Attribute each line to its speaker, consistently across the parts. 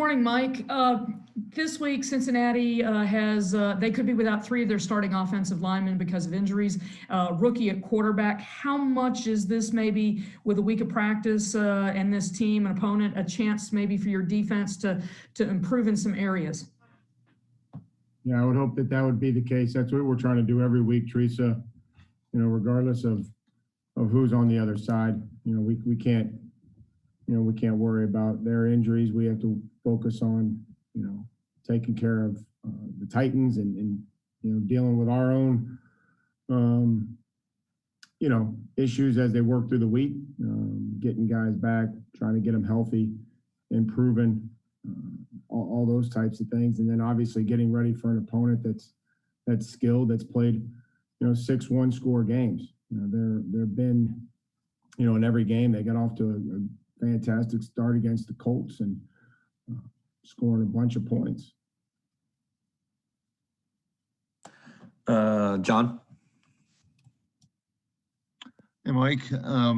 Speaker 1: morning, Mike. This week, Cincinnati they could be without three of their starting offensive linemen because of injuries. Rookie at quarterback. How much is this maybe with a week of practice and this team and opponent a chance maybe for your defense to improve in some areas?
Speaker 2: Yeah, I would hope that would be the case. That's what we're trying to do every week, Teresa. Regardless of who's on the other side. We can't worry about their injuries. We have to focus on, taking care of the Titans and dealing with our own, issues as they work through the week, getting guys back, trying to get them healthy, improving, all those types of things. And then obviously getting ready for an opponent that's skilled, that's played, 6 one-score games. They've been, in every game they got off to a fantastic start against the Colts and scoring a bunch of points.
Speaker 3: John?
Speaker 4: Hey, Mike. I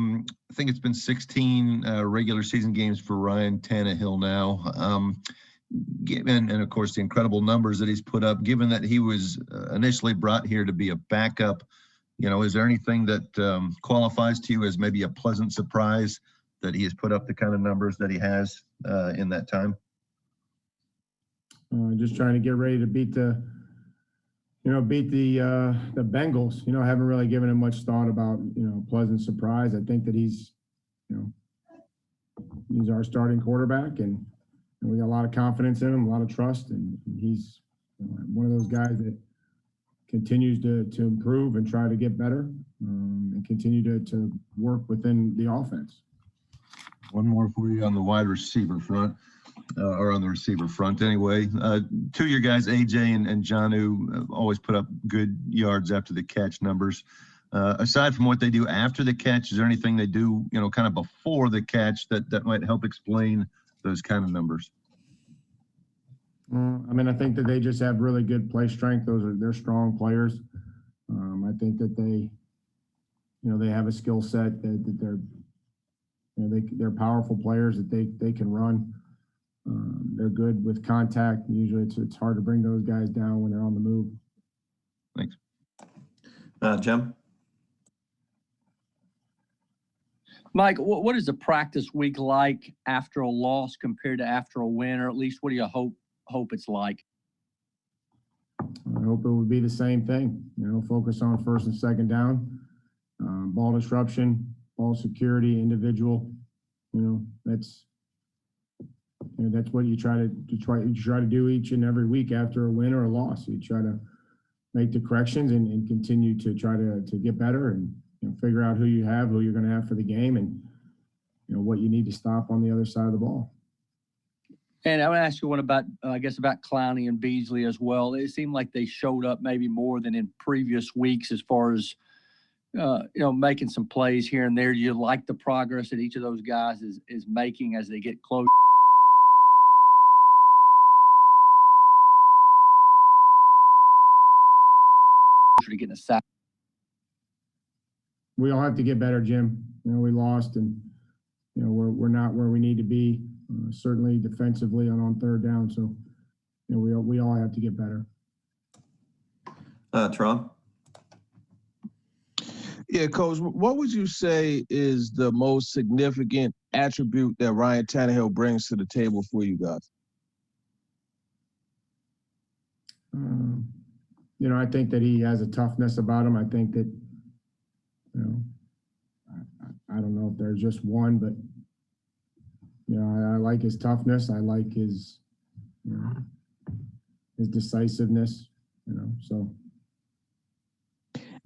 Speaker 4: think it's been 16 regular season games for Ryan Tannehill now. And of course, the incredible numbers that he's put up, given that he was initially brought here to be a backup, is there anything that qualifies to you as maybe a pleasant surprise that he has put up the kind of numbers that he has in that time?
Speaker 2: Just trying to get ready to beat the Bengals. I haven't really given him much thought about, pleasant surprise. I think that he's our starting quarterback, and we got a lot of confidence in him, a lot of trust, and he's one of those guys that continues to improve and try to get better, and continue to work within the offense.
Speaker 4: One more for you on the wide receiver front, or on the receiver front anyway. Two of your guys, AJ and Jonnu, always put up good yards after the catch numbers. Aside from what they do after the catch, is there anything they do, kind of before the catch that might help explain those kind of numbers?
Speaker 2: I think that they just have really good play strength. They're strong players. I think that they have a skill set that they're powerful players that they can run. They're good with contact. Usually it's hard to bring those guys down when they're on the move.
Speaker 4: Thanks.
Speaker 3: Jim?
Speaker 5: Mike, what is the practice week like after a loss compared to after a win, or at least what do you hope it's like?
Speaker 2: I hope it would be the same thing. Focus on first and second down, ball disruption, ball security, individual. That's what you try to do each and every week after a win or a loss. You try to make the corrections and continue to try to get better and figure out who you're going to have for the game, and what you need to stop on the other side of the ball.
Speaker 5: And I want to ask you one about Clowney and Beasley as well. It seemed like they showed up maybe more than in previous weeks as far as making some plays here and there. Do you like the progress that each of those guys is making as they get close to getting a sack?
Speaker 2: We all have to get better, Jim. We lost, and we're not where we need to be. Certainly defensively and on third down. So we all have to get better.
Speaker 3: Teron?
Speaker 6: Yeah, Coach, what would you say is the most significant attribute that Ryan Tannehill brings to the table for you guys?
Speaker 2: I think that he has a toughness about him. I think that, I don't know if there's just one, but, I like his toughness. I like his decisiveness, so.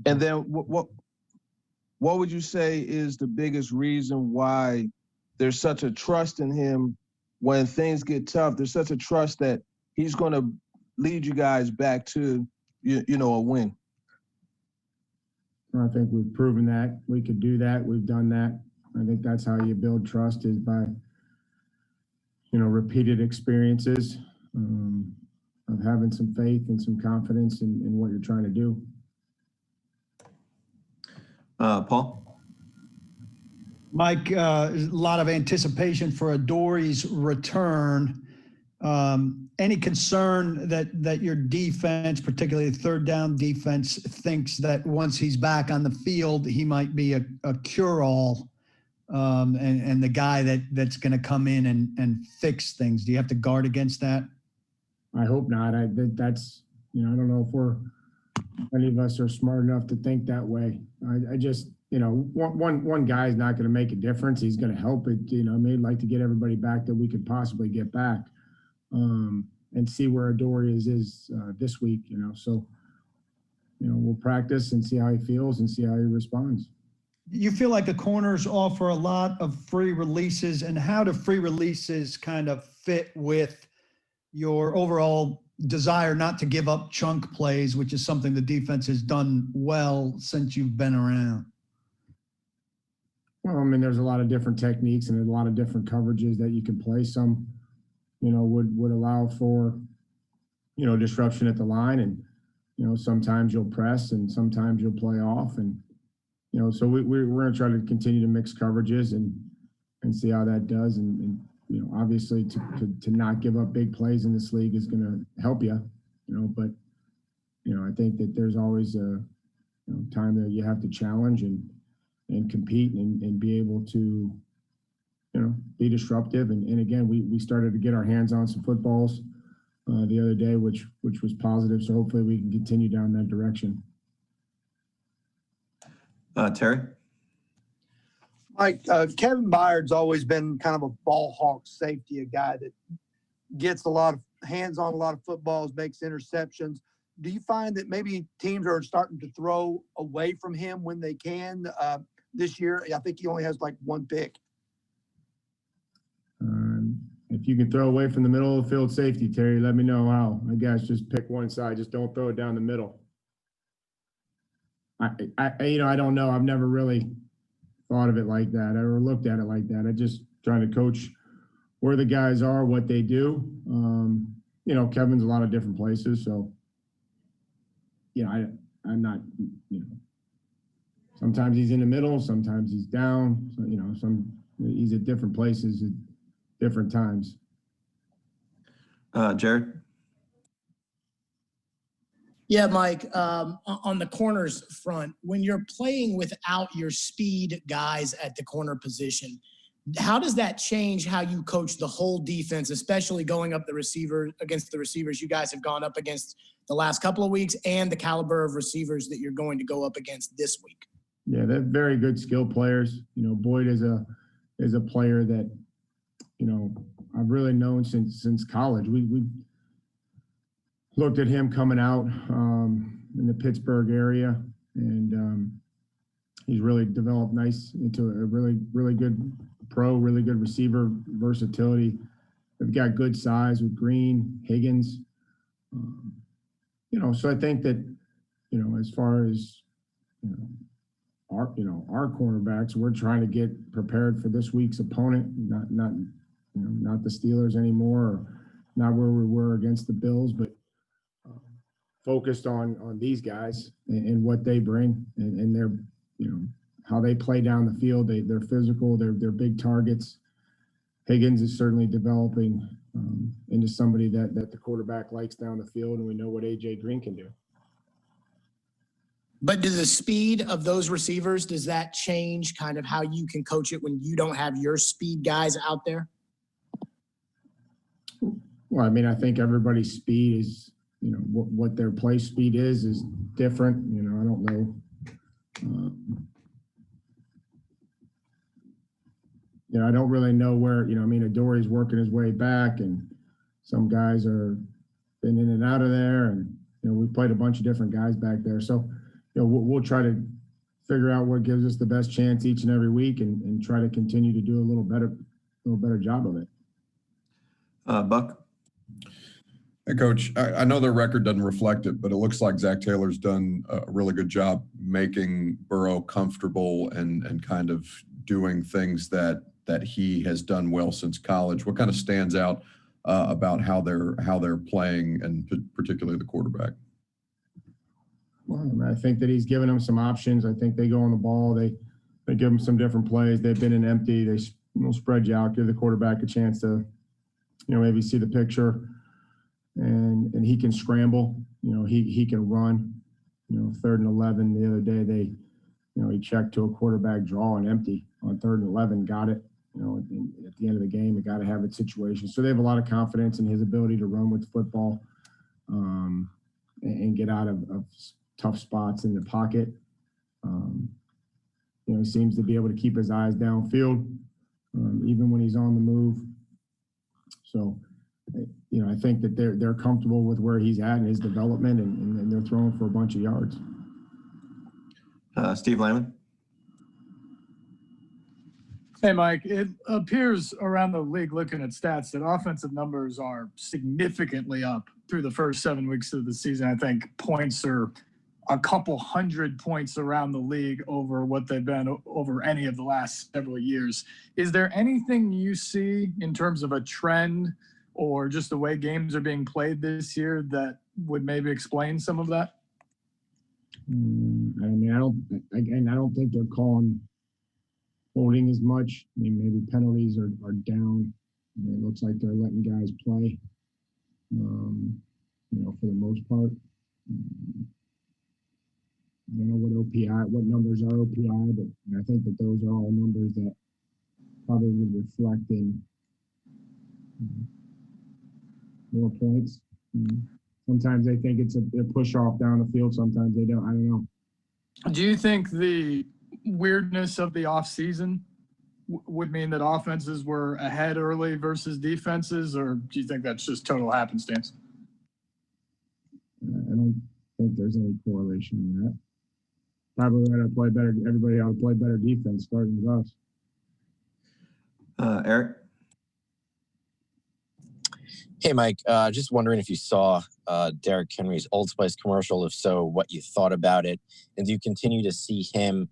Speaker 6: And then what would you say is the biggest reason why there's such a trust in him when things get tough? There's such a trust that he's going to lead you guys back to, a win.
Speaker 2: I think we've proven that we could do that. We've done that. I think that's how you build trust, is by, repeated experiences, of having some faith and some confidence in what you're trying to do.
Speaker 3: Paul?
Speaker 7: Mike, a lot of anticipation for Adoree's return. Any concern that your defense, particularly third down defense, thinks that once he's back on the field, he might be a cure-all and the guy that's going to come in and fix things? Do you have to guard against that?
Speaker 2: I hope not. That's, I don't know if any of us are smart enough to think that way. I just, one guy is not going to make a difference. He's going to help it. I'd like to get everybody back that we could possibly get back. And see where Adoree is this week, So, we'll practice and see how he feels and see how he responds.
Speaker 7: You feel like the corners offer a lot of free releases, and how do free releases kind of fit with your overall desire not to give up chunk plays, which is something the defense has done well since you've been around?
Speaker 2: Well, there's a lot of different techniques and a lot of different coverages that you can play. Some would allow for, disruption at the line, and, sometimes you'll press and sometimes you'll play off. And, so we're going to try to continue to mix coverages and see how that does. And obviously to not give up big plays in this league is going to help you, but, I think that there's always a time that you have to challenge and compete and be able to, be disruptive. And again, we started to get our hands on some footballs the other day, which was positive. So hopefully we can continue down that direction.
Speaker 3: Terry?
Speaker 8: Mike, Kevin Byard's always been kind of a ball hawk safety, a guy that gets a lot of hands on a lot of footballs, makes interceptions. Do you find that maybe teams are starting to throw away from him when they can this year? I think he only has like one pick.
Speaker 2: If you can throw away from the middle of the field safety, Terry, let me know how. I guess just pick one side. Just don't throw it down the middle. I don't know. I've never really thought of it like that or looked at it like that. I just trying to coach where the guys are, what they do. Kevin's a lot of different places. So, I'm not, sometimes he's in the middle, sometimes he's down. So, he's at different places at different times.
Speaker 3: Jared?
Speaker 9: Yeah, Mike, on the corners front, when you're playing without your speed guys at the corner position, how does that change how you coach the whole defense, especially going up against the receivers you guys have gone up against the last couple of weeks and the caliber of receivers that you're going to go up against this week?
Speaker 2: Yeah, they're very good skill players. Boyd is a player that, I've really known since college. We looked at him coming out in the Pittsburgh area, and he's really developed into a really, really good pro, really good receiver, versatility. They've got good size with Green, Higgins. So I think that, as far as, our cornerbacks, we're trying to get prepared for this week's opponent, not the Steelers anymore, or not where we were against the Bills, but focused on these guys and what they bring and their, how they play down the field. They're physical, they're big targets. Higgins is certainly developing into somebody that the quarterback likes down the field, and we know what A.J. Green can do.
Speaker 9: But does the speed of those receivers, does that change kind of how you can coach it when you don't have your speed guys out there?
Speaker 2: Well, I think everybody's speed is, what their play speed is different. I don't know. I don't really know where, Adoree's working his way back, and some guys are been in and out of there, and, we've played a bunch of different guys back there. So, we'll try to figure out what gives us the best chance each and every week and try to continue to do a little better job of it.
Speaker 3: Buck?
Speaker 10: Hey, Coach, I know their record doesn't reflect it, but it looks like Zach Taylor's done a really good job making Burrow comfortable and kind of doing things that he has done well since college. What kind of stands out about how they're playing, and particularly the quarterback?
Speaker 2: Well, I think that he's given them some options. I think they go on the ball. They give them some different plays. They've been in empty. They spread you out, give the quarterback a chance to maybe see the picture and he can scramble, he can run, 3rd and 11 the other day, he checked to a quarterback draw and empty on 3rd and 11, got it, at the end of the game, it got to have its situation. So they have a lot of confidence in his ability to run with football and get out of tough spots in the pocket. He seems to be able to keep his eyes downfield, even when he's on the move. So, I think that they're comfortable with where he's at in his development, and they're throwing for a bunch of yards.
Speaker 3: Steve Lyman.
Speaker 11: Hey, Mike, it appears around the league looking at stats that offensive numbers are significantly up through the first 7 weeks of the season. I think points are a couple hundred points around the league over what they've been over any of the last several years. Is there anything you see in terms of a trend or just the way games are being played this year that would maybe explain some of that?
Speaker 2: I don't think they're calling holding as much. Maybe penalties are down. It looks like they're letting guys play, for the most part. I don't know what numbers are OPI, but I think that those are all numbers that probably would reflect in more points. Sometimes they think it's a push off down the field. Sometimes they don't. I don't know.
Speaker 11: Do you think the weirdness of the offseason would mean that offenses were ahead early versus defenses, or do you think that's just total happenstance?
Speaker 2: I don't think there's any correlation in that. Probably ought to play better. Everybody ought to play better defense, starting with us.
Speaker 3: Eric.
Speaker 12: Hey, Mike, just wondering if you saw Derrick Henry's Old Spice commercial. If so, what you thought about it. And do you continue to see him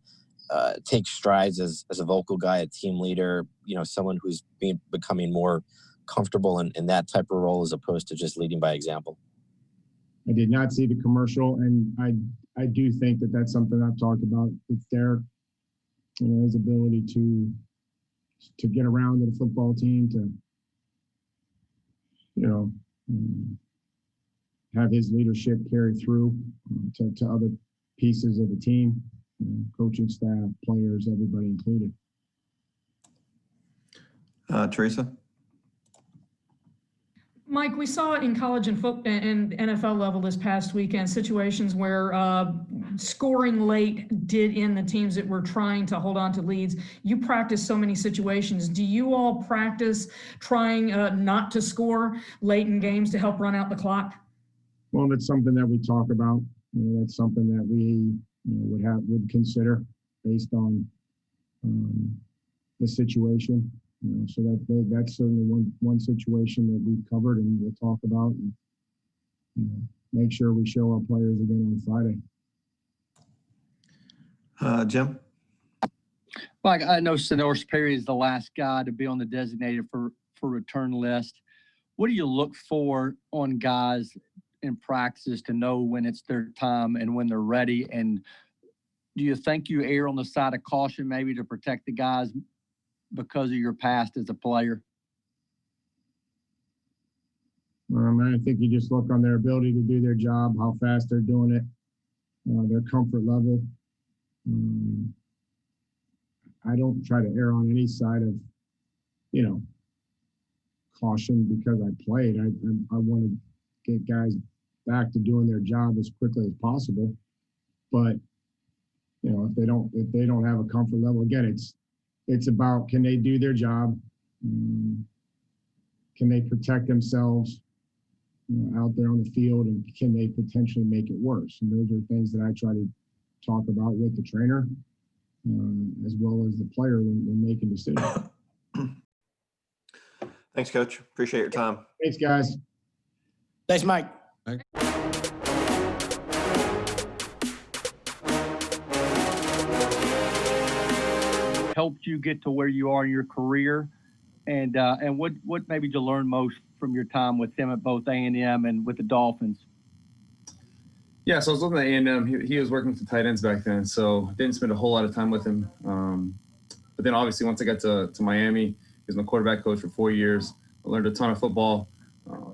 Speaker 12: take strides as a vocal guy, a team leader, someone who's becoming more comfortable in that type of role as opposed to just leading by example?
Speaker 2: I did not see the commercial, and I do think that that's something I've talked about with Derrick, his ability to get around to the football team, to have his leadership carry through to other pieces of the team, coaching staff, players, everybody included.
Speaker 3: Teresa.
Speaker 1: Mike, we saw in college and NFL level this past weekend situations where scoring late did end the teams that were trying to hold on to leads. You practice so many situations. Do you all practice trying not to score late in games to help run out the clock?
Speaker 2: Well, that's something that we talk about. That's something that we would consider based on the situation. So that's certainly one situation that we've covered and we'll talk about and make sure we show our players again on
Speaker 3: Friday. Jim?
Speaker 5: Mike, I know Sonoris Perry is the last guy to be on the designated for return list. What do you look for on guys in practice to know when it's their time and when they're ready? And do you think you err on the side of caution maybe to protect the guys because of your past as a player?
Speaker 2: I think you just look on their ability to do their job, how fast they're doing it, their comfort level. I don't try to err on any side of, caution because I played. I want to get guys back to doing their job as quickly as possible. But, if they don't have a comfort level, again, it's about, can they do their job? Can they protect themselves out there on the field, and can they potentially make it worse? And those are things that I try to talk about with the trainer as well as the player when making decisions.
Speaker 3: Thanks, Coach. Appreciate your time.
Speaker 2: Thanks, guys.
Speaker 9: Thanks, Mike.
Speaker 5: Helped you get to where you are in your career, and what maybe did you learn most from your time with him at both A&M and with the Dolphins?
Speaker 13: Yeah, so I was looking at A&M. He was working with the Titans back then, so didn't spend a whole lot of time with him. But then obviously once I got to Miami, he was my quarterback coach for 4 years. I learned a ton of football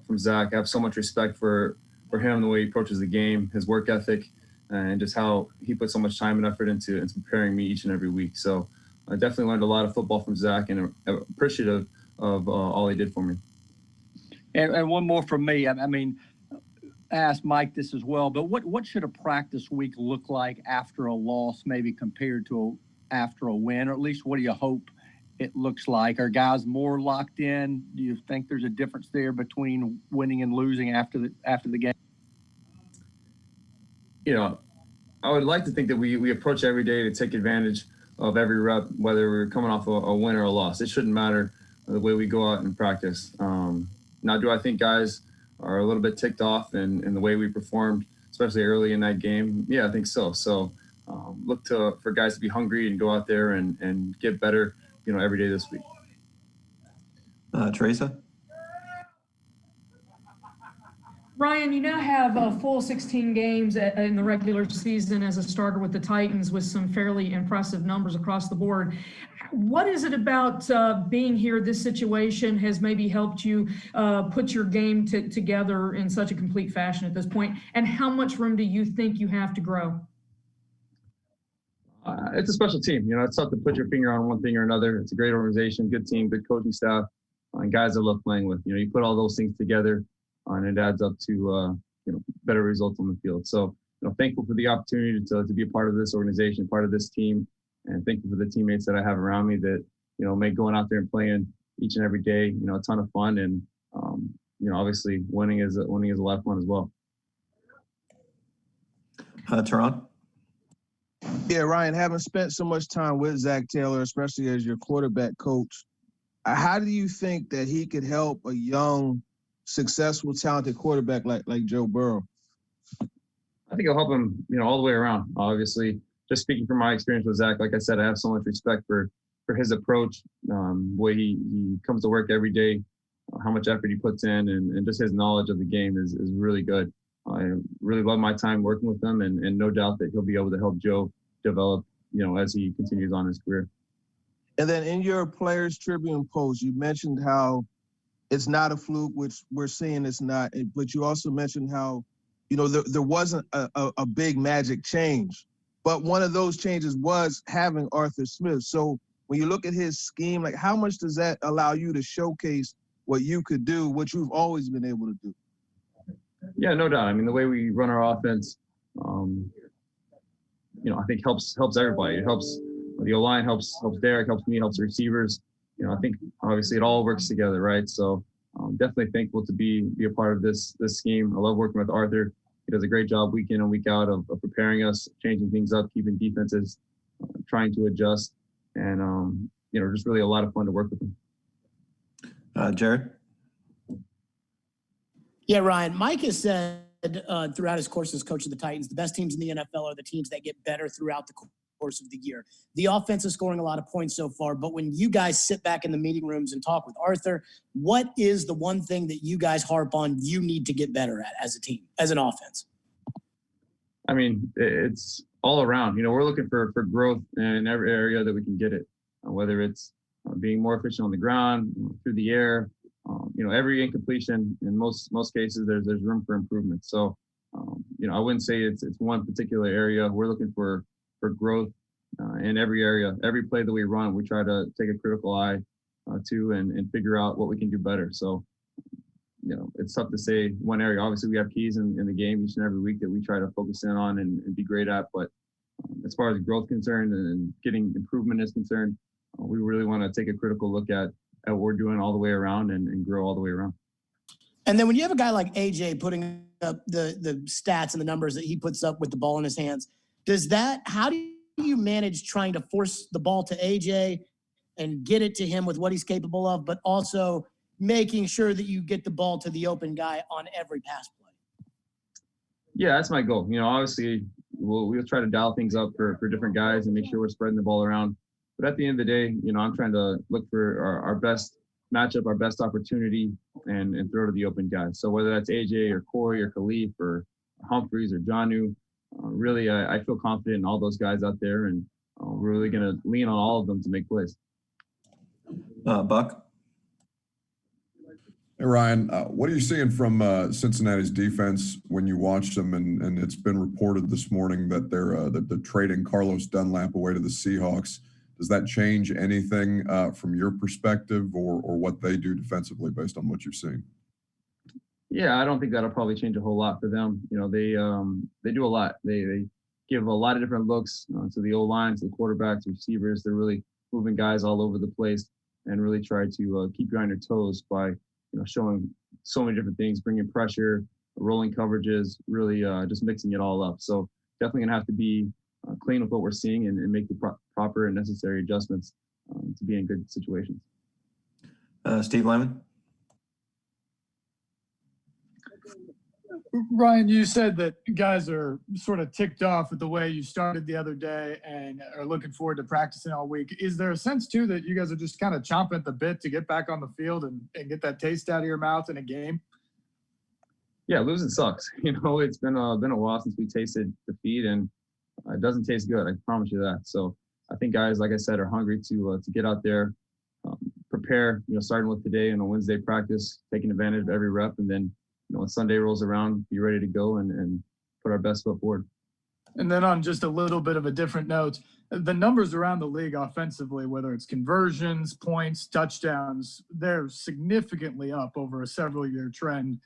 Speaker 13: from Zach. I have so much respect for him, the way he approaches the game, his work ethic, and just how he puts so much time and effort into preparing me each and every week. So I definitely learned a lot of football from Zach, and I'm appreciative of all he did for me.
Speaker 5: And one more from me. I mean, I asked Mike this as well, but what should a practice week look like after a loss, maybe compared to after a win, or at least what do you hope it looks like? Are guys more locked in? Do you think there's a difference there between winning and losing after the game?
Speaker 13: You know, I would like to think that we approach every day to take advantage of every rep, whether we're coming off a win or a loss. It shouldn't matter the way we go out and practice. Now, do I think guys are a little bit ticked off in the way we performed, especially early in that game? Yeah, I think so. So look for guys to be hungry and go out there and get better, every day this week.
Speaker 3: Teresa?
Speaker 1: Ryan, you now have a full 16 games in the regular season as a starter with the Titans with some fairly impressive numbers across the board. What is it about being here, this situation has maybe helped you put your game together in such a complete fashion at this point? And how much room do you think you have to grow?
Speaker 13: It's a special team. It's tough to put your finger on one thing or another. It's a great organization, good team, good coaching staff, and guys I love playing with. You put all those things together, and it adds up to better results on the field. So thankful for the opportunity to be a part of this organization, part of this team, and thankful for the teammates that I have around me that make going out there and playing each and every day a ton of fun. And obviously winning is a lot of fun as well.
Speaker 3: Teron?
Speaker 6: Yeah, Ryan, having spent so much time with Zach Taylor, especially as your quarterback coach, how do you think that he could help a young, successful, talented quarterback like Joe Burrow?
Speaker 13: I think it'll help him, all the way around. Obviously, just speaking from my experience with Zach, like I said, I have so much respect for his approach, the way he comes to work every day, how much effort he puts in, and just his knowledge of the game is really good. I really love my time working with him, and no doubt that he'll be able to help Joe develop, as he continues on his career.
Speaker 6: And then in your Players Tribune post, you mentioned how it's not a fluke, which we're seeing it's not, but you also mentioned how, there wasn't a big magic change, but one of those changes was having Arthur Smith. So when you look at his scheme, like how much does that allow you to showcase what you could do, what you've always been able to do?
Speaker 13: Yeah, no doubt. I mean, the way we run our offense, I think helps everybody. It helps the O-line, helps Derek, helps me, helps the receivers. I think obviously it all works together, right? So definitely thankful to be a part of this scheme. I love working with Arthur. He does a great job week in and week out of preparing us, changing things up, keeping defenses, trying to adjust, and just really a lot of fun to work with him.
Speaker 3: Jared?
Speaker 9: Yeah, Ryan, Mike has said throughout his course as coach of the Titans, the best teams in the NFL are the teams that get better throughout the course of the year. The offense is scoring a lot of points so far, but when you guys sit back in the meeting rooms and talk with Arthur, what is the one thing that you guys harp on you need to get better at as a team, as an offense?
Speaker 13: I mean, it's all around. We're looking for growth in every area that we can get it, whether it's being more efficient on the ground, through the air, every incompletion, in most cases, there's room for improvement. So, I wouldn't say it's one particular area. We're looking for growth in every area. Every play that we run, we try to take a critical eye to and figure out what we can do better. So, it's tough to say one area. Obviously, we have keys in the game each and every week that we try to focus in on and be great at. But as far as growth concerned and getting improvement is concerned, we really want to take a critical look at what we're doing all the way around and grow all the way around.
Speaker 9: And then when you have a guy like AJ putting up the stats and the numbers that he puts up with the ball in his hands, how do you manage trying to force the ball to AJ and get it to him with what he's capable of, but also making sure that you get the ball to the open guy on every pass play?
Speaker 13: Yeah, that's my goal. Obviously we'll try to dial things up for different guys and make sure we're spreading the ball around. But at the end of the day, I'm trying to look for our best matchup, our best opportunity, and throw to the open guy. So whether that's AJ or Corey or Khalif or Humphreys or Jonnu, really, I feel confident in all those guys out there, and we're really going to lean on all of them to make plays.
Speaker 3: Buck?
Speaker 10: Hey, Ryan, what are you seeing from Cincinnati's defense when you watch them? And it's been reported this morning that they're trading Carlos Dunlap away to the Seahawks. Does that change anything from your perspective or what they do defensively based on what you've seen?
Speaker 13: Yeah, I don't think that'll probably change a whole lot for them. You know, they do a lot. They give a lot of different looks to the O-line, to the quarterbacks, receivers. They're really moving guys all over the place and really try to keep you on your toes by showing so many different things, bringing pressure, rolling coverages, really just mixing it all up. So definitely gonna have to be clean with what we're seeing and make the proper and necessary adjustments to be in good situations.
Speaker 3: Steve Lyman?
Speaker 11: Ryan, you said that guys are sort of ticked off with the way you started the other day and are looking forward to practicing all week. Is there a sense, too, that you guys are just kind of chomping at the bit to get back on the field and get that taste out of your mouth in a game?
Speaker 13: Yeah, losing sucks. It's been a while since we tasted defeat, and it doesn't taste good. I promise you that. So I think guys, like I said, are hungry to get out there, prepare, starting with today and a Wednesday practice, taking advantage of every rep, and then when Sunday rolls around, be ready to go and put our best foot forward.
Speaker 11: And then on just a little bit of a different note, the numbers around the league offensively, whether it's conversions, points, touchdowns, they're significantly up over a several-year trend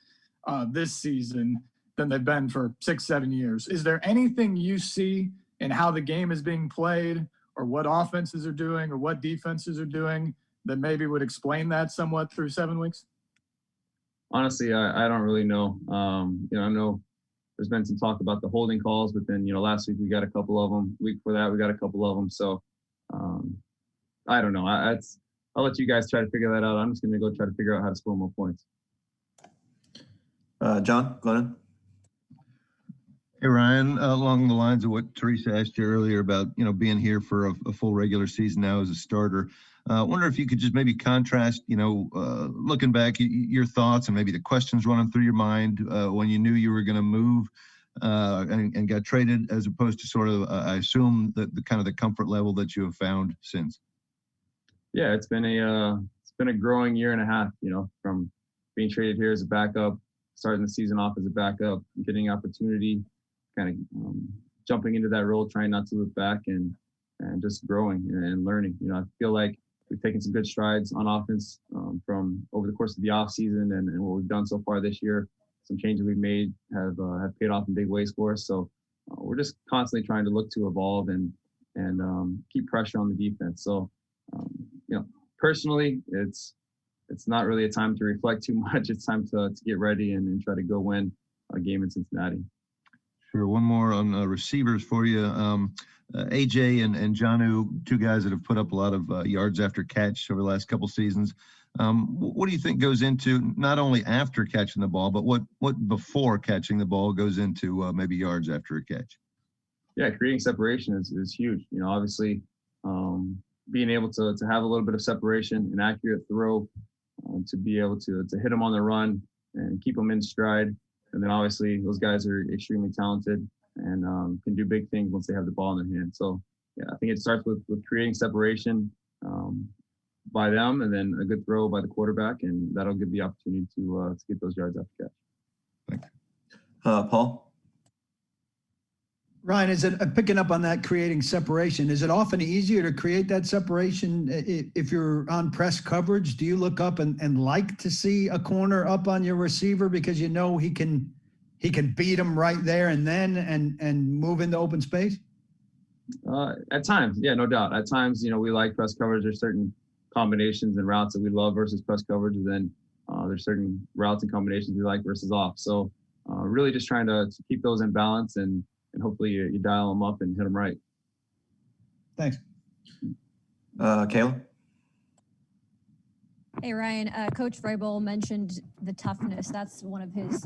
Speaker 11: this season than they've been for 6-7 years. Is there anything you see in how the game is being played or what offenses are doing or what defenses are doing that maybe would explain that somewhat through 7 weeks?
Speaker 13: Honestly, I don't really know. I know there's been some talk about the holding calls, but then, last week we got a couple of them. Week before that, we got a couple of them. So I don't know. I'll let you guys try to figure that out. I'm just going to go try to figure out how to score more points.
Speaker 3: John Glennon?
Speaker 4: Hey, Ryan, along the lines of what Teresa asked you earlier about, being here for a full regular season now as a starter, I wonder if you could just maybe contrast, looking back, your thoughts and maybe the questions running through your mind when you knew you were going to move and got traded, as opposed to sort of, I assume, the kind of the comfort level that you have found since.
Speaker 13: Yeah, it's been a growing year and a half, from being traded here as a backup, starting the season off as a backup, getting opportunity, kind of jumping into that role, trying not to look back and just growing and learning. I feel like we've taken some good strides on offense from over the course of the off season and what we've done so far this year. Some changes we've made have paid off in big ways for us. So we're just constantly trying to look to evolve and keep pressure on the defense. So personally, it's not really a time to reflect too much. It's time to get ready and try to go win a game in Cincinnati.
Speaker 4: Sure. One more on receivers for you. AJ and Jonnu, two guys that have put up a lot of yards after catch over the last couple seasons. What do you think goes into not only after catching the ball, but what before catching the ball goes into maybe yards after a catch?
Speaker 13: Yeah, creating separation is huge. Obviously, being able to have a little bit of separation, an accurate throw, to be able to hit them on the run and keep them in stride. And then obviously those guys are extremely talented and can do big things once they have the ball in their hand. So yeah, I think it starts with creating separation by them, and then a good throw by the quarterback, and that'll give the opportunity to get those yards after catch.
Speaker 4: Thanks.
Speaker 3: Paul?
Speaker 7: Ryan, is it picking up on that creating separation? Is it often easier to create that separation if you're on press coverage? Do you look up and like to see a corner up on your receiver because he can beat him right there and then and move into open space?
Speaker 13: At times, yeah, no doubt. At times, we like press coverage. There's certain combinations and routes that we love versus press coverage, and then there's certain routes and combinations we like versus off. So really just trying to keep those in balance and hopefully you dial them up and hit them right.
Speaker 7: Thanks.
Speaker 3: Kayla?
Speaker 14: Hey, Ryan. Coach Vrabel mentioned the toughness. That's one of his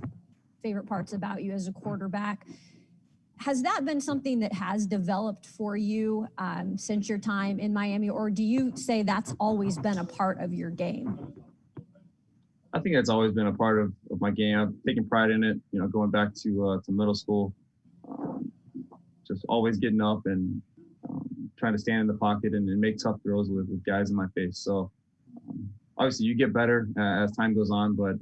Speaker 14: favorite parts about you as a quarterback. Has that been something that has developed for you since your time in Miami, or do you say that's always been a part of your game?
Speaker 13: I think that's always been a part of my game. I've taken pride in it, going back to middle school. Just always getting up and trying to stand in the pocket and make tough throws with guys in my face. So obviously you get better as time goes on, but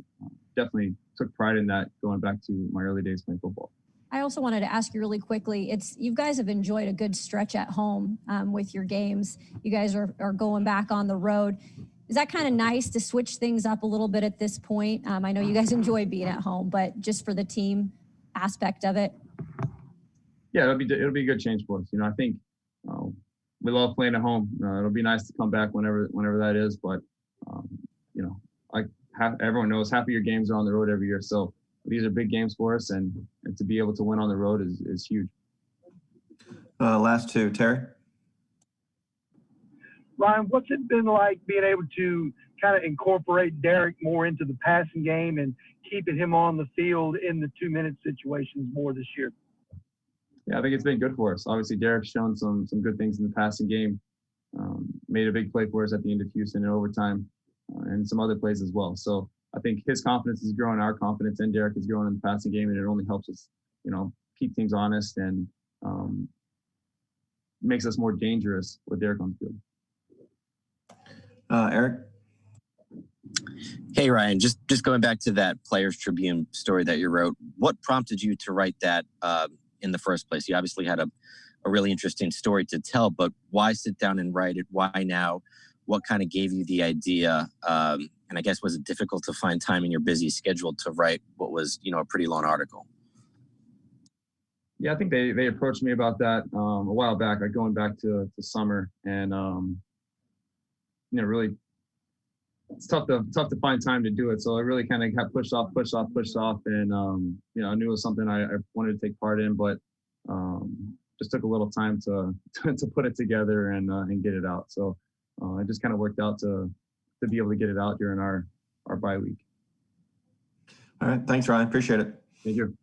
Speaker 13: definitely took pride in that going back to my early days playing football.
Speaker 14: I also wanted to ask you really quickly. You guys have enjoyed a good stretch at home with your games. You guys are going back on the road. Is that kind of nice to switch things up a little bit at this point? I know you guys enjoy being at home, but just for the team aspect of it.
Speaker 13: Yeah, it'll be a good change for us. I think we love playing at home. It'll be nice to come back whenever that is. But everyone knows, half of your games are on the road every year. So these are big games for us, and to be able to win on the road is huge.
Speaker 3: Last two, Terry.
Speaker 15: Ryan, what's it been like being able to kind of incorporate Derek more into the passing game and keeping him on the field in the 2-minute situations more this year?
Speaker 13: Yeah, I think it's been good for us. Obviously, Derek's shown some good things in the passing game. Made a big play for us at the end of Houston in overtime, and some other plays as well. So I think his confidence is growing, our confidence in Derek is growing in the passing game, and it only helps us, keep things honest and makes us more dangerous with Derek on the field.
Speaker 3: Eric?
Speaker 12: Hey, Ryan, just going back to that Players Tribune story that you wrote, what prompted you to write that in the first place? You obviously had a really interesting story to tell, but why sit down and write it? Why now? What kind of gave you the idea? And I guess, was it difficult to find time in your busy schedule to write what was, a pretty long article?
Speaker 13: Yeah, I think they approached me about that a while back, like going back to summer, and really, it's tough to find time to do it. So it really kind of got pushed off, and I knew it was something I wanted to take part in, but just took a little time to put it together and get it out. So it just kind of worked out to be able to get it out during our bye week.
Speaker 3: All right, thanks, Ryan. Appreciate it.
Speaker 13: Thank you.